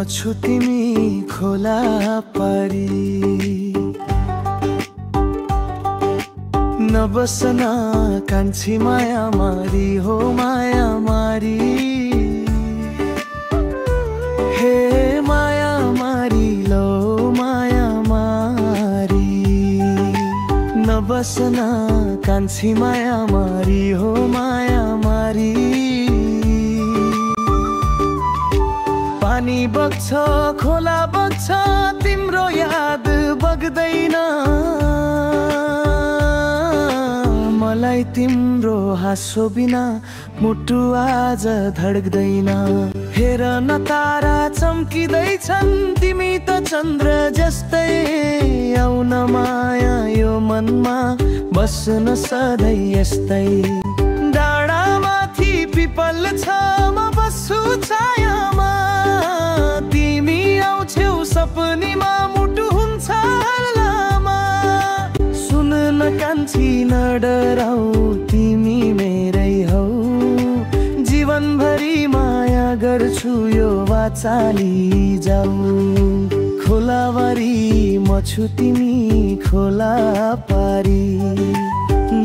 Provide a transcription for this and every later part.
छु तिमी खोला पारी नबसना कान्छी माया मारी हो माया मारी हे माया मारी लो माया मारी नबसना कान्छी माया मारी हो माया मारी पानी बग्छ खोला बग्छ तिम्रो याद बग्दैन मलाई तिम्रो हाँसो बिना मुटु आज धड्क्दैन हेर न तारा चम्किँदैछन् तिमी त चन्द्र जस्तै आउन माया यो मनमा बस्न सधैँ यस्तै डाँडामाथि पिपल छ म बस्छु छायामा तिमी आउँछौ सपनीमा मुटु हुन्छ हल्लामा सुन न कान्छी न डराऊ तिमी मेरै हौ जीवनभरि माया गर्छु यो वाचाली जाऊ खोलावारी म छु तिमी खोला पारी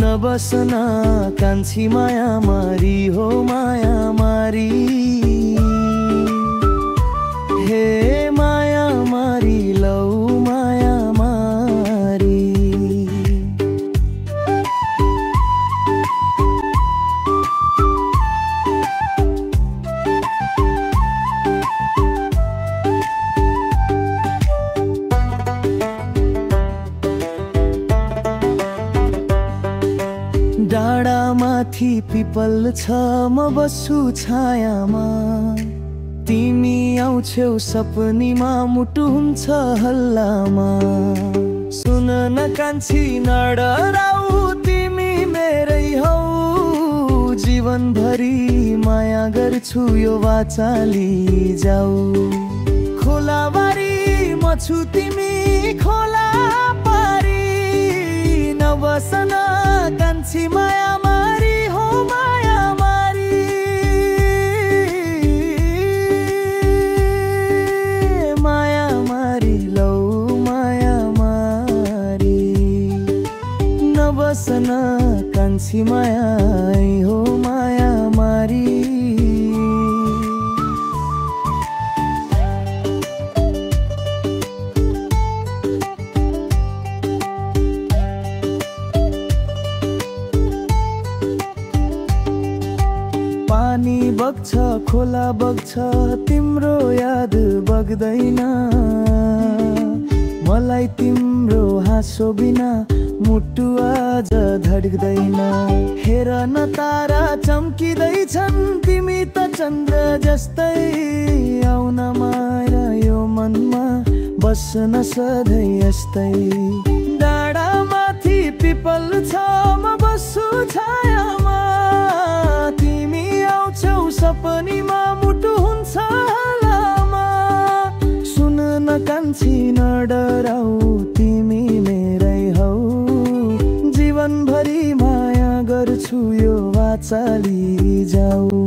नबसना कान्छी माया मारी हो माया मारी हे माया मारी लौ माया मारी डाँडामाथि पिपल छ म बस्छु छायामा तिमी आउँछौ सपनीमा मुटु हुन्छ हल्लामा सुन न कान्छी न डराऊ तिमी मेरै हौ जीवनभरि माया गर्छु यो वाचाली जाऊ खोलावारी म छु तिमी खोला पारी नबसना कान्छी माया मारी हो माया मारी माया मारी लौ माया मारी नबसना कान्छी माया हो माया मारी पानी बग्छ खोला बग्छ तिम्रो याद बग्दैन मलाई तिम्रो हाँसो बिना मुटु आज धड्क्दैन हेर न तारा चम्किँदैछन् तिमी त चन्द्र जस्तै आउन माया यो मनमा बस्न सधैँ यस्तै डाँडामाथि पिपल छ म बस्छु छायामा तिमी आउँछौ सपनीमा मुटु हुन्छ हल्लामा सुन न कान्छी न डराऊ तिमी मेरै हौ जीवनभरि माया गर्छु यो वाचाली जाऊ